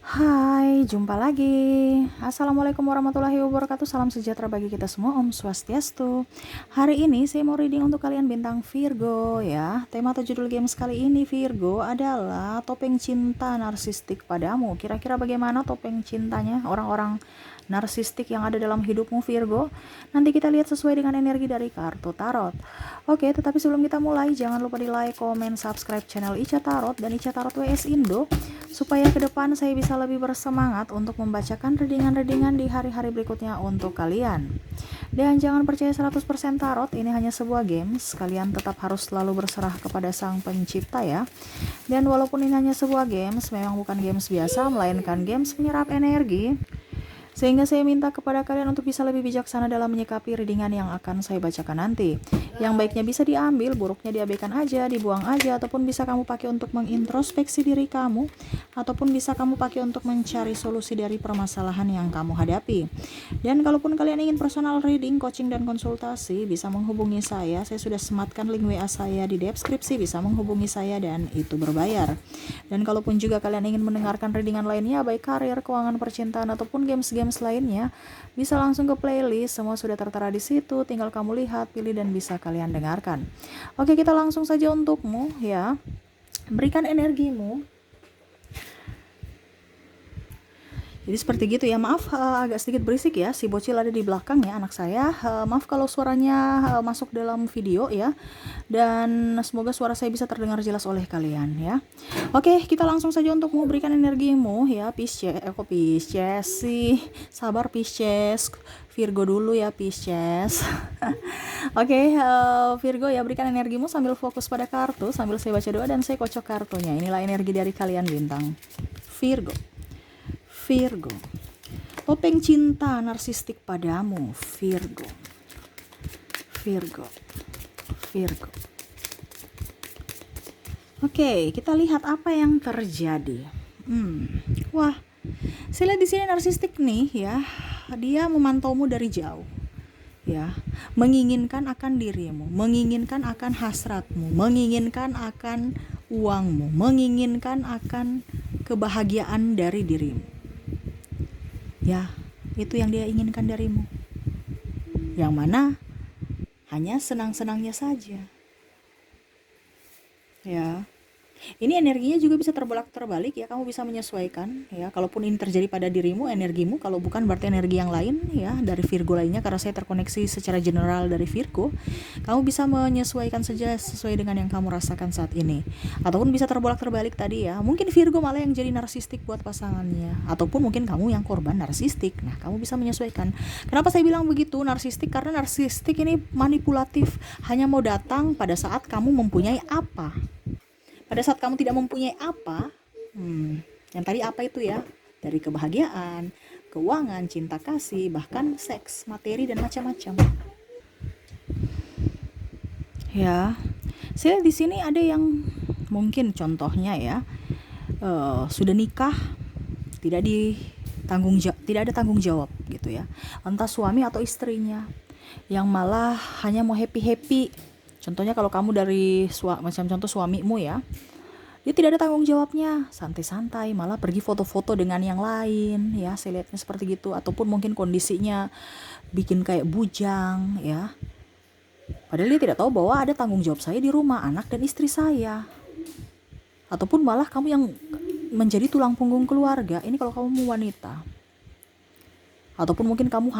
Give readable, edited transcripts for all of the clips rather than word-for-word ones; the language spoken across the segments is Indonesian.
Hai, jumpa lagi. Assalamualaikum warahmatullahi wabarakatuh. Salam sejahtera bagi kita semua. Om Swastiastu. Hari ini saya mau reading untuk kalian bintang Virgo ya. Tema atau judul games kali ini Virgo adalah topeng cinta narsistik padamu. Kira-kira bagaimana topeng cintanya orang-orang narsistik yang ada dalam hidupmu Virgo? Nanti kita lihat sesuai dengan energi dari kartu tarot. Oke, tetapi sebelum kita mulai, jangan lupa di like, komen, subscribe channel Ica Tarot dan Ica Tarot WS Indo, supaya ke depan saya bisa lebih bersemangat untuk membacakan readingan-readingan di hari-hari berikutnya untuk kalian. Dan jangan percaya 100% tarot, ini hanya sebuah games. Kalian tetap harus selalu berserah kepada sang pencipta ya. Dan walaupun ini hanya sebuah games, memang bukan games biasa, melainkan games menyerap energi. Sehingga saya minta kepada kalian untuk bisa lebih bijaksana dalam menyikapi readingan yang akan saya bacakan nanti. Yang baiknya bisa diambil, buruknya diabaikan aja, dibuang aja, ataupun bisa kamu pakai untuk mengintrospeksi diri kamu, ataupun bisa kamu pakai untuk mencari solusi dari permasalahan yang kamu hadapi. Dan kalaupun kalian ingin personal reading, coaching, dan konsultasi, bisa menghubungi saya. Saya sudah sematkan link WA saya di deskripsi, bisa menghubungi saya dan itu berbayar. Dan kalaupun juga kalian ingin mendengarkan readingan lainnya, baik karir, keuangan, percintaan, ataupun games lainnya, bisa langsung ke playlist, semua sudah tertera di situ, tinggal kamu lihat, pilih, dan bisa kalian dengarkan. Oke, kita langsung saja untukmu ya. Berikan energimu. Jadi seperti gitu ya, maaf agak sedikit berisik ya, si bocil ada di belakang ya, anak saya. Maaf kalau suaranya masuk dalam video ya, dan semoga suara saya bisa terdengar jelas oleh kalian ya. Oke, kita langsung saja untuk memberikan energimu ya, Pisces sih, sabar Pisces, Virgo dulu ya Pisces. Oke, Virgo ya, berikan energimu sambil fokus pada kartu, sambil saya baca doa dan saya kocok kartunya. Inilah energi dari kalian bintang Virgo. Virgo, topeng cinta narsistik padamu, Virgo. Oke, kita lihat apa yang terjadi. Wah, saya lihat di sini narsistik nih ya, dia memantaumu dari jauh. Ya, menginginkan akan dirimu, menginginkan akan hasratmu, menginginkan akan uangmu, menginginkan akan kebahagiaan dari dirimu. Ya, itu yang dia inginkan darimu. Yang mana hanya senang-senangnya saja. Ya. Ini energinya juga bisa terbolak-terbalik ya, kamu bisa menyesuaikan ya. Kalaupun ini terjadi pada dirimu, energimu, kalau bukan berarti energi yang lain ya, dari Virgo lainnya, karena saya terkoneksi secara general dari Virgo. Kamu bisa menyesuaikan saja sesuai dengan yang kamu rasakan saat ini. Ataupun bisa terbolak-terbalik tadi ya. Mungkin Virgo malah yang jadi narsistik buat pasangannya, ataupun mungkin kamu yang korban narsistik. Nah, kamu bisa menyesuaikan. Kenapa saya bilang begitu narsistik? Karena narsistik ini manipulatif, hanya mau datang pada saat kamu mempunyai apa. Pada saat kamu tidak mempunyai apa, yang tadi apa itu ya, dari kebahagiaan, keuangan, cinta kasih, bahkan seks, materi, dan macam-macam. Ya, saya di sini ada yang mungkin contohnya ya, sudah nikah, tidak ada tanggung jawab gitu ya, entah suami atau istrinya, yang malah hanya mau happy. Contohnya kalau kamu dari macam contoh suamimu ya, dia tidak ada tanggung jawabnya, santai-santai, malah pergi foto-foto dengan yang lain ya, saya lihatnya seperti gitu. Ataupun mungkin kondisinya bikin kayak bujang ya, padahal dia tidak tahu bahwa ada tanggung jawab saya di rumah, anak dan istri saya. Ataupun malah kamu yang menjadi tulang punggung keluarga, ini kalau kamu wanita. Ataupun mungkin kamu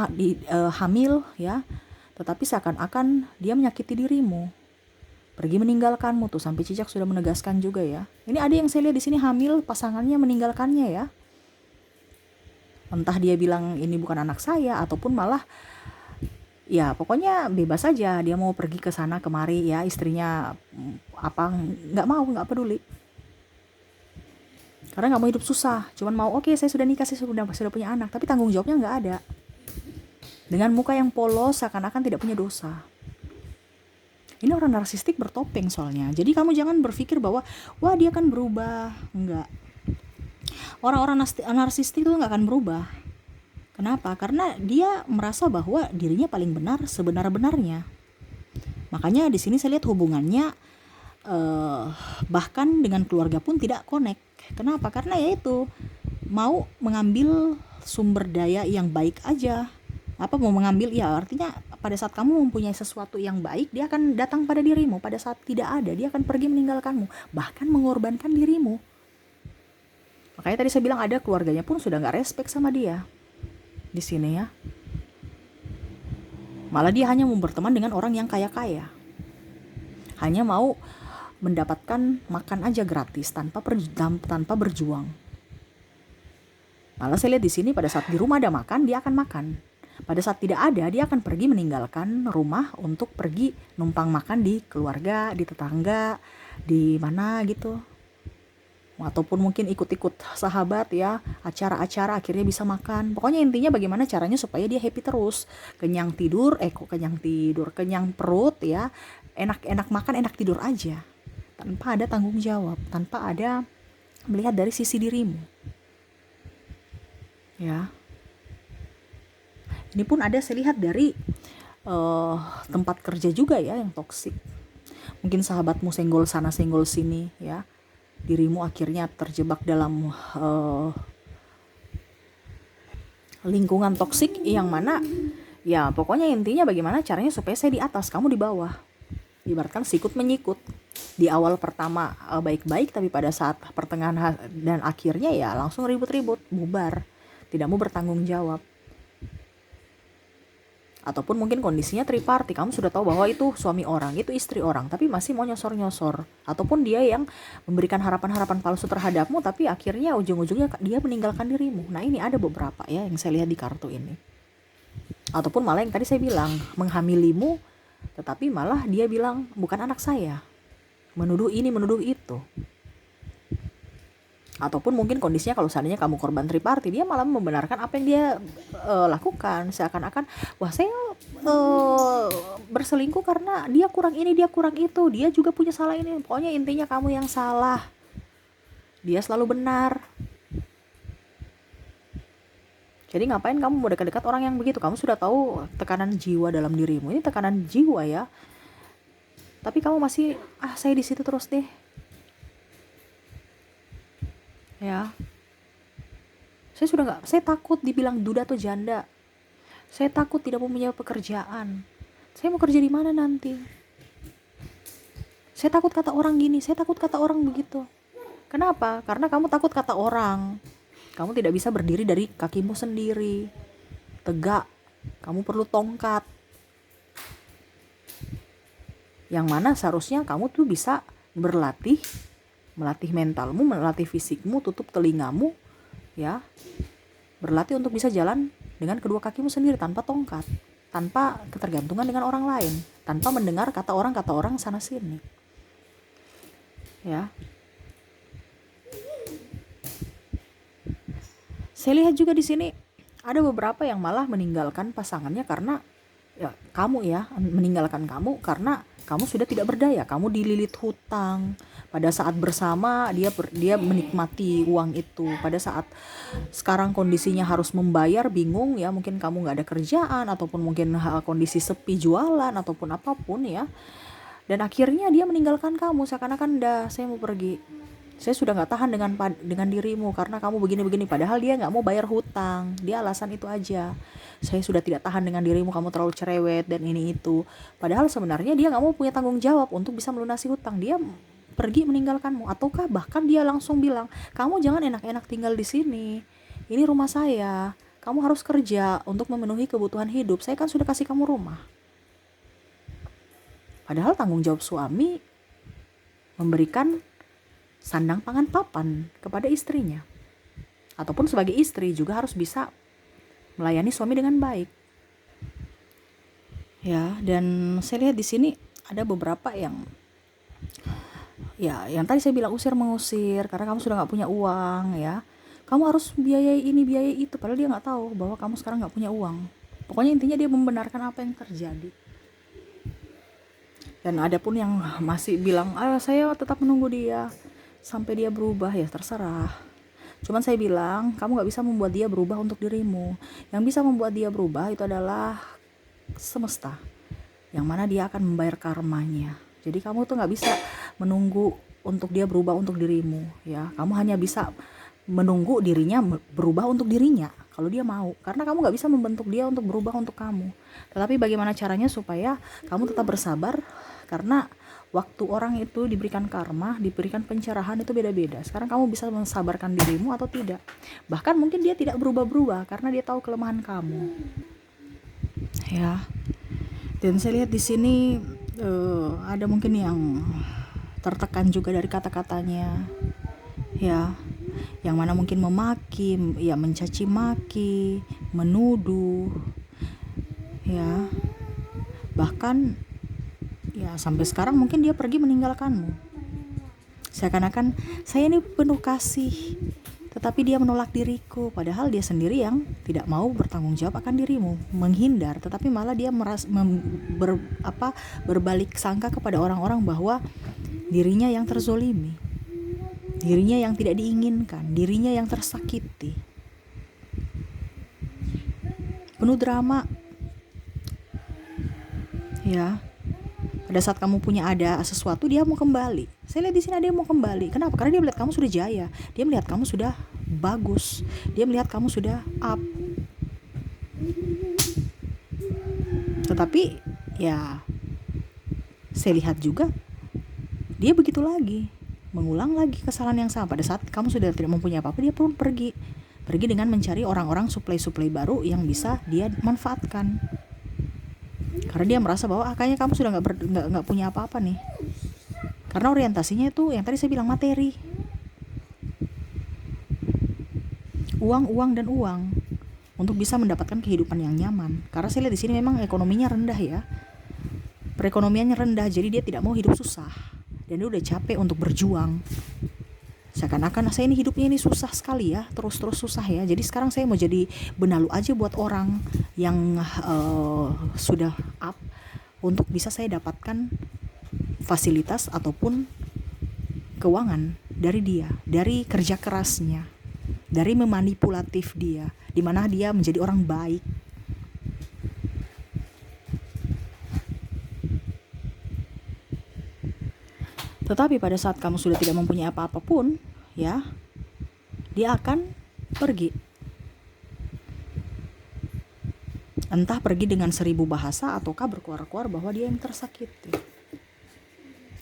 hamil ya, tetapi seakan-akan dia menyakiti dirimu, pergi meninggalkanmu tuh, sampai cicak sudah menegaskan juga ya. Ini ada yang saya lihat di sini hamil, pasangannya meninggalkannya ya. Entah dia bilang ini bukan anak saya, ataupun malah ya pokoknya bebas saja, dia mau pergi ke sana kemari ya, istrinya nggak peduli. Karena nggak mau hidup susah, cuman mau oke, saya sudah nikah, saya sudah punya anak, tapi tanggung jawabnya nggak ada. Dengan muka yang polos, seakan-akan tidak punya dosa. Ini orang narsistik bertopeng soalnya. Jadi kamu jangan berpikir bahwa wah dia akan berubah. Enggak. Orang-orang narsistik itu enggak akan berubah. Kenapa? Karena dia merasa bahwa dirinya paling benar sebenar-benarnya. Makanya di sini saya lihat hubungannya bahkan dengan keluarga pun tidak connect. Kenapa? Karena ya itu, mau mengambil sumber daya yang baik aja. Apa mau mengambil, ya artinya pada saat kamu mempunyai sesuatu yang baik, dia akan datang pada dirimu. Pada saat tidak ada, dia akan pergi meninggalkanmu, bahkan mengorbankan dirimu. Makanya tadi saya bilang ada keluarganya pun sudah nggak respect sama dia di sini ya. Malah dia hanya mau berteman dengan orang yang kaya-kaya, hanya mau mendapatkan makan aja gratis tanpa berjuang. Malah saya lihat di sini pada saat di rumah ada makan, dia akan makan. Pada saat tidak ada, dia akan pergi meninggalkan rumah untuk pergi numpang makan di keluarga, di tetangga, di mana gitu. Ataupun mungkin ikut-ikut sahabat ya, acara-acara akhirnya bisa makan. Pokoknya intinya bagaimana caranya supaya dia happy terus. Kenyang perut ya, enak-enak makan, enak tidur aja. Tanpa ada tanggung jawab, tanpa ada melihat dari sisi dirimu. Ya. Ini pun ada saya lihat dari tempat kerja juga ya yang toksik. Mungkin sahabatmu senggol sana senggol sini ya. Dirimu akhirnya terjebak dalam lingkungan toksik yang mana ya pokoknya intinya bagaimana caranya supaya saya di atas, kamu di bawah. Ibaratkan sikut menyikut. Di awal pertama baik-baik, tapi pada saat pertengahan dan akhirnya ya langsung ribut-ribut, bubar. Tidak mau bertanggung jawab. Ataupun mungkin kondisinya triparty, kamu sudah tahu bahwa itu suami orang, itu istri orang, tapi masih mau nyosor-nyosor. Ataupun dia yang memberikan harapan-harapan palsu terhadapmu, tapi akhirnya ujung-ujungnya dia meninggalkan dirimu. Nah ini ada beberapa ya yang saya lihat di kartu ini. Ataupun malah yang tadi saya bilang, menghamilimu, tetapi malah dia bilang bukan anak saya, menuduh ini menuduh itu. Ataupun mungkin kondisinya kalau seandainya kamu korban triparty, dia malah membenarkan apa yang dia lakukan, seakan-akan wah saya berselingkuh karena dia kurang ini, dia kurang itu, dia juga punya salah ini. Pokoknya intinya kamu yang salah, dia selalu benar. Jadi ngapain kamu mau dekat-dekat orang yang begitu? Kamu sudah tahu tekanan jiwa dalam dirimu, ini tekanan jiwa ya, tapi kamu masih saya di situ terus deh ya. Saya takut dibilang duda atau janda. Saya takut tidak mempunyai pekerjaan. Saya mau kerja di mana nanti? Saya takut kata orang gini, saya takut kata orang begitu. Kenapa? Karena kamu takut kata orang. Kamu tidak bisa berdiri dari kakimu sendiri, tegak. Kamu perlu tongkat. Yang mana seharusnya kamu tuh bisa melatih mentalmu, melatih fisikmu, tutup telingamu ya, berlatih untuk bisa jalan dengan kedua kakimu sendiri tanpa tongkat, tanpa ketergantungan dengan orang lain, tanpa mendengar kata orang sana sini ya. Saya lihat juga di sini ada beberapa yang malah meninggalkan pasangannya karena ya kamu ya, meninggalkan kamu karena kamu sudah tidak berdaya, kamu dililit hutang. Pada saat bersama dia menikmati uang itu. Pada saat sekarang kondisinya harus membayar, bingung ya, mungkin kamu nggak ada kerjaan ataupun mungkin kondisi sepi jualan ataupun apapun ya. Dan akhirnya dia meninggalkan kamu seakan-akan saya mau pergi. Saya sudah nggak tahan dengan dirimu karena kamu begini-begini. Padahal dia nggak mau bayar hutang, dia alasan itu aja. Saya sudah tidak tahan dengan dirimu, kamu terlalu cerewet dan ini itu. Padahal sebenarnya dia nggak mau punya tanggung jawab untuk bisa melunasi hutang. Dia pergi meninggalkanmu, ataukah bahkan dia langsung bilang, kamu jangan enak-enak tinggal di sini. Ini rumah saya. Kamu harus kerja untuk memenuhi kebutuhan hidup. Saya kan sudah kasih kamu rumah. Padahal tanggung jawab suami memberikan sandang pangan papan kepada istrinya. Ataupun sebagai istri juga harus bisa melayani suami dengan baik. Ya, dan saya lihat di sini ada beberapa yang tadi saya bilang usir mengusir karena kamu sudah nggak punya uang ya. Kamu harus biayai ini biayai itu, padahal dia nggak tahu bahwa kamu sekarang nggak punya uang. Pokoknya intinya dia membenarkan apa yang terjadi. Dan ada pun yang masih bilang saya tetap menunggu dia sampai dia berubah, ya terserah. Cuman saya bilang kamu gak bisa membuat dia berubah untuk dirimu. Yang bisa membuat dia berubah itu adalah semesta, yang mana dia akan membayar karmanya. Jadi kamu tuh gak bisa menunggu untuk dia berubah untuk dirimu ya. Kamu hanya bisa menunggu dirinya berubah untuk dirinya kalau dia mau, karena kamu nggak bisa membentuk dia untuk berubah untuk kamu. Tetapi bagaimana caranya supaya kamu tetap bersabar, karena waktu orang itu diberikan karma, diberikan pencerahan itu beda-beda. Sekarang kamu bisa mensabarkan dirimu atau tidak. Bahkan mungkin dia tidak berubah-berubah karena dia tahu kelemahan kamu. Ya. Dan saya lihat di sini ada mungkin yang tertekan juga dari kata-katanya. Ya. Yang mana mungkin memaki, ya mencaci maki, menuduh. Ya. Bahkan ya sampai sekarang mungkin dia pergi meninggalkanmu. Seakan-akan saya ini penuh kasih, tetapi dia menolak diriku, padahal dia sendiri yang tidak mau bertanggung jawab akan dirimu, menghindar, tetapi malah dia berbalik sangka kepada orang-orang bahwa dirinya yang terzolimi, dirinya yang tidak diinginkan, dirinya yang tersakiti. Penuh drama. Ya. Pada saat kamu punya ada sesuatu, dia mau kembali. Saya lihat di sini ada yang mau kembali. Kenapa? Karena dia melihat kamu sudah jaya, dia melihat kamu sudah bagus, dia melihat kamu sudah up. Tetapi ya saya lihat juga dia begitu lagi, mengulang lagi kesalahan yang sama. Pada saat kamu sudah tidak mempunyai apa-apa, dia pun pergi dengan mencari orang-orang suplai baru yang bisa dia manfaatkan. Karena dia merasa bahwa kayaknya kamu sudah nggak punya apa-apa nih. Karena orientasinya itu yang tadi saya bilang, materi, uang dan uang, untuk bisa mendapatkan kehidupan yang nyaman. Karena saya lihat di sini memang ekonominya rendah ya, perekonomiannya rendah, jadi dia tidak mau hidup susah dan dia udah capek untuk berjuang. Seakan-akan saya ini hidupnya ini susah sekali ya, terus susah ya. Jadi sekarang saya mau jadi benalu aja buat orang yang sudah up, untuk bisa saya dapatkan fasilitas ataupun keuangan dari dia, dari kerja kerasnya, dari memanipulatif dia, di mana dia menjadi orang baik. Tetapi pada saat kamu sudah tidak mempunyai apa-apa pun, ya, dia akan pergi. Entah pergi dengan 1000 bahasa ataukah berkuar-kuar bahwa dia yang tersakiti,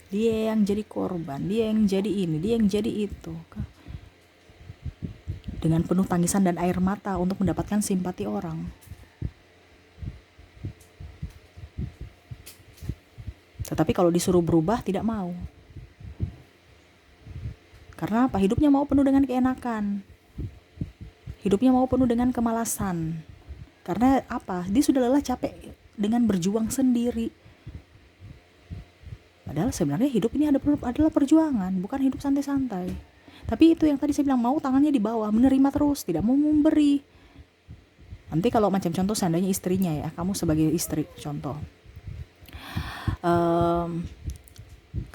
dia yang jadi korban, dia yang jadi ini, dia yang jadi itu, dengan penuh tangisan dan air mata untuk mendapatkan simpati orang. Tetapi kalau disuruh berubah, tidak mau. Karena apa? Hidupnya mau penuh dengan keenakan, hidupnya mau penuh dengan kemalasan. Karena apa? Dia sudah lelah, capek dengan berjuang sendiri. Padahal sebenarnya hidup ini adalah perjuangan, bukan hidup santai-santai. Tapi itu yang tadi saya bilang, mau tangannya di bawah, menerima terus, tidak mau memberi. Nanti kalau macam contoh seandainya istrinya ya, kamu sebagai istri contoh,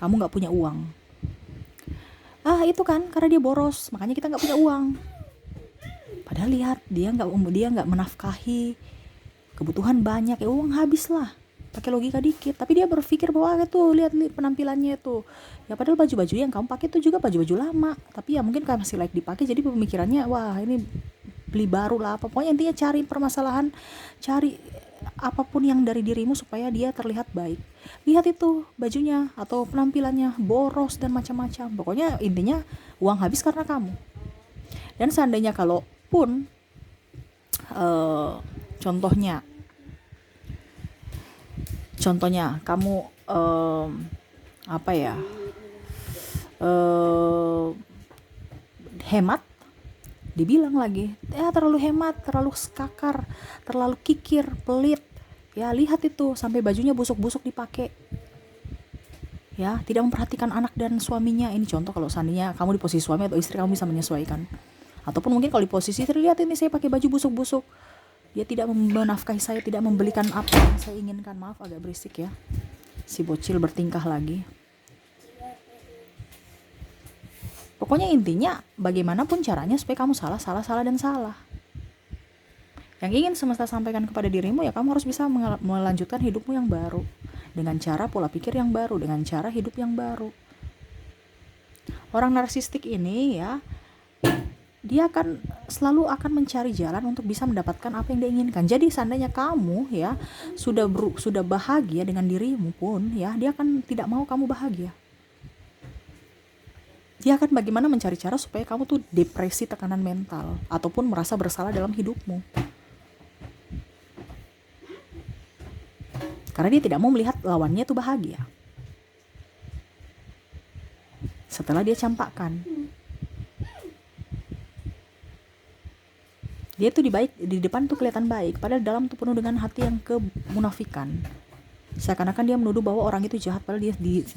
kamu gak punya uang. Itu kan karena dia boros, makanya kita gak punya uang. Padahal lihat, dia nggak menafkahi kebutuhan banyak, ya uang habis lah, pakai logika dikit. Tapi dia berpikir bahwa itu lihat penampilannya itu, ya padahal baju-baju yang kamu pakai itu juga baju-baju lama, tapi ya mungkin kamu masih like dipakai, jadi pemikirannya wah ini beli baru lah. Pokoknya intinya cari permasalahan, cari apapun yang dari dirimu supaya dia terlihat baik. Lihat itu bajunya atau penampilannya boros dan macam-macam. Pokoknya intinya uang habis karena kamu. Dan seandainya kalaupun contohnya kamu hemat, dibilang lagi terlalu hemat, terlalu skakar, terlalu kikir, pelit. Ya lihat itu sampai bajunya busuk-busuk dipakai. Ya, tidak memperhatikan anak dan suaminya. Ini contoh kalau seandainya kamu di posisi suami atau istri, kamu bisa menyesuaikan. Ataupun mungkin kalau di posisi istri, lihat ini saya pakai baju busuk-busuk, dia tidak menafkahi saya, tidak membelikan apa yang saya inginkan. Maaf agak berisik ya, si bocil bertingkah lagi. Pokoknya intinya bagaimanapun caranya supaya kamu salah. Yang ingin semesta sampaikan kepada dirimu ya, kamu harus bisa melanjutkan hidupmu yang baru, dengan cara pola pikir yang baru, dengan cara hidup yang baru. Orang narsistik ini ya dia selalu akan mencari jalan untuk bisa mendapatkan apa yang dia inginkan. Jadi seandainya kamu ya sudah bahagia dengan dirimu pun ya, dia akan tidak mau kamu bahagia. Dia akan bagaimana mencari cara supaya kamu tuh depresi, tekanan mental, ataupun merasa bersalah dalam hidupmu. Karena dia tidak mau melihat lawannya tuh bahagia. Setelah dia campakkan, dia tuh di depan tuh kelihatan baik, padahal dalam tuh penuh dengan hati yang kemunafikan. Seakan-akan dia menuduh bahwa orang itu jahat, padahal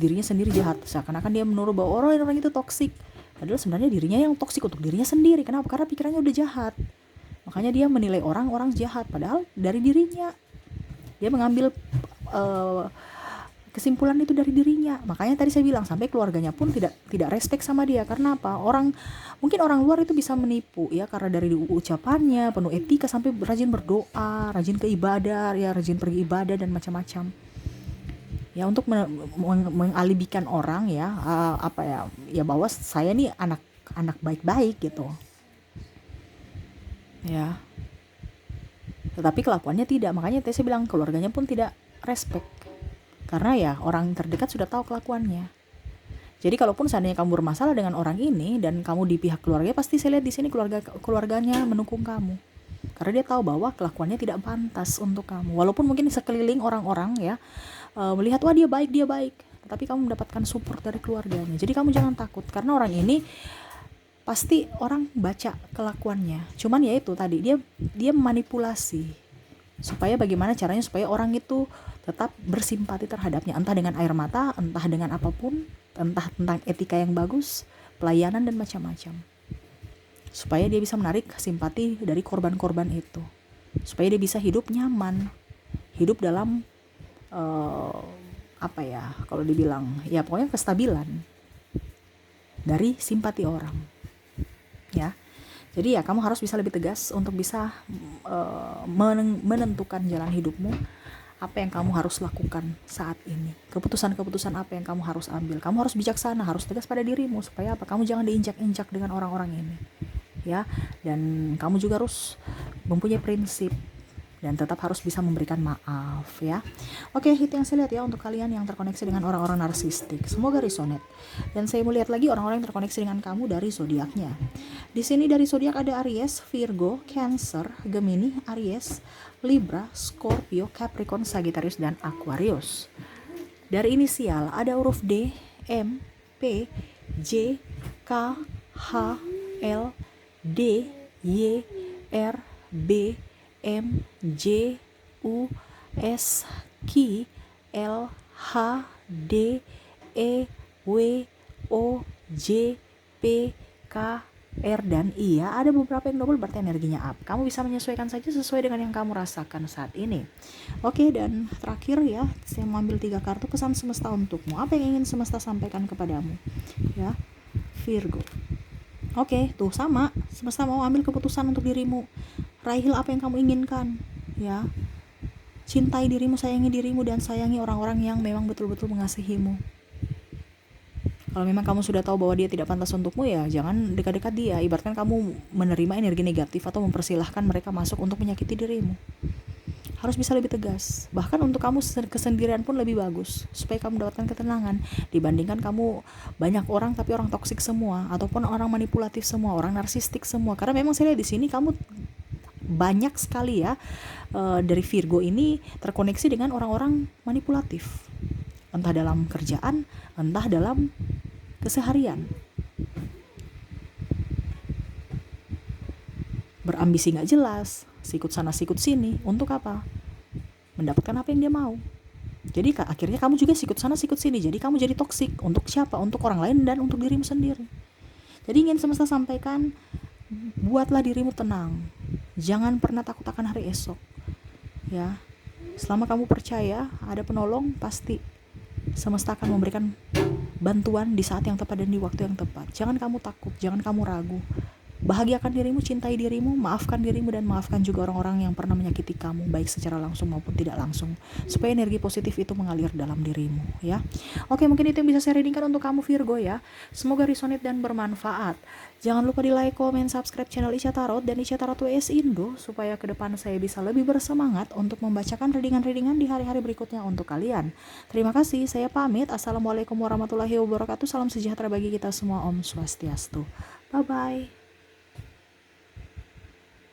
dirinya sendiri jahat. Seakan-akan dia menuduh bahwa orang itu toksik, padahal sebenarnya dirinya yang toksik untuk dirinya sendiri. Kenapa? Karena pikirannya udah jahat. Makanya dia menilai orang jahat, padahal dari dirinya. Dia mengambil kesimpulan itu dari dirinya. Makanya tadi saya bilang sampai keluarganya pun tidak respect sama dia. Karena apa? Mungkin orang luar itu bisa menipu ya, karena dari ucapannya penuh etika, sampai rajin berdoa, rajin ke ibadah ya, rajin pergi ibadah dan macam-macam. Ya untuk mengalibikan orang ya, ya bahwa saya nih anak baik-baik gitu. Ya. Tetapi kelakuannya tidak. Makanya saya bilang keluarganya pun tidak respect. Karena ya orang terdekat sudah tahu kelakuannya. Jadi kalaupun seandainya kamu bermasalah dengan orang ini dan kamu di pihak keluarga, pasti saya lihat di sini keluarganya mendukung kamu. Karena dia tahu bahwa kelakuannya tidak pantas untuk kamu. Walaupun mungkin sekeliling orang-orang ya melihat wah dia baik, tetapi kamu mendapatkan support dari keluarganya. Jadi kamu jangan takut, karena orang ini pasti orang baca kelakuannya. Cuman ya itu tadi dia manipulasi supaya bagaimana caranya supaya orang itu tetap bersimpati terhadapnya, entah dengan air mata, entah dengan apapun, entah tentang etika yang bagus, pelayanan dan macam-macam, supaya dia bisa menarik simpati dari korban-korban itu, supaya dia bisa hidup nyaman, hidup dalam kalau dibilang ya pokoknya kestabilan dari simpati orang ya. Jadi ya kamu harus bisa lebih tegas untuk bisa menentukan jalan hidupmu, apa yang kamu harus lakukan saat ini, keputusan-keputusan apa yang kamu harus ambil. Kamu harus bijaksana, harus tegas pada dirimu, supaya apa? Kamu jangan diinjak-injak dengan orang-orang ini ya. Dan kamu juga harus mempunyai prinsip dan tetap harus bisa memberikan maaf ya. Oke, itu yang saya lihat ya untuk kalian yang terkoneksi dengan orang-orang narsistik. Semoga resonate. Dan saya mau lihat lagi orang-orang yang terkoneksi dengan kamu dari zodiaknya. Di sini dari zodiak ada Aries, Virgo, Cancer, Gemini, Aries, Libra, Scorpio, Capricorn, Sagittarius dan Aquarius. Dari inisial ada huruf D, M, P, J, K, H, L, D, Y, R, B, M, J, U, S, Q, L, H, D, E, W, O, J, P, K, R, dan I ya. Ada beberapa yang double berarti energinya up. Kamu bisa menyesuaikan saja sesuai dengan yang kamu rasakan saat ini. Oke, dan terakhir ya, saya mau ambil 3 kartu pesan semesta untukmu. Apa yang ingin semesta sampaikan kepadamu? Ya, Virgo. Oke, tuh sama. Semesta mau ambil keputusan untuk dirimu. Raihlah apa yang kamu inginkan, ya. Cintai dirimu, sayangi dirimu, dan sayangi orang-orang yang memang betul-betul mengasihimu. Kalau memang kamu sudah tahu bahwa dia tidak pantas untukmu, ya jangan dekat-dekat dia. Ibaratkan kamu menerima energi negatif atau mempersilahkan mereka masuk untuk menyakiti dirimu. Harus bisa lebih tegas. Bahkan untuk kamu kesendirian pun lebih bagus, supaya kamu mendapatkan ketenangan dibandingkan kamu banyak orang tapi orang toksik semua, ataupun orang manipulatif semua, orang narsistik semua. Karena memang saya lihat di sini kamu banyak sekali ya dari Virgo ini terkoneksi dengan orang-orang manipulatif, entah dalam kerjaan, entah dalam keseharian. Berambisi gak jelas, sikut sana sikut sini, untuk apa? Mendapatkan apa yang dia mau. Jadi akhirnya kamu juga sikut sana sikut sini, jadi kamu jadi toksik. Untuk siapa? Untuk orang lain dan untuk dirimu sendiri. Jadi ingin semesta sampaikan, buatlah dirimu tenang, jangan pernah takut akan hari esok ya. Selama kamu percaya ada penolong, pasti semesta akan memberikan bantuan di saat yang tepat dan di waktu yang tepat. Jangan kamu takut, jangan kamu ragu Bahagiakan dirimu, cintai dirimu, maafkan dirimu, dan maafkan juga orang-orang yang pernah menyakiti kamu, baik secara langsung maupun tidak langsung, supaya energi positif itu mengalir dalam dirimu, ya. Oke, mungkin itu yang bisa saya readingkan untuk kamu Virgo ya. Semoga resonate dan bermanfaat. Jangan lupa di like, comment, subscribe channel Ica Tarot dan Ica Tarot WS Indo, supaya ke depan saya bisa lebih bersemangat untuk membacakan readingan-readingan di hari-hari berikutnya untuk kalian. Terima kasih, saya pamit. Assalamualaikum warahmatullahi wabarakatuh. Salam sejahtera bagi kita semua. Om Swastiastu. Bye-bye.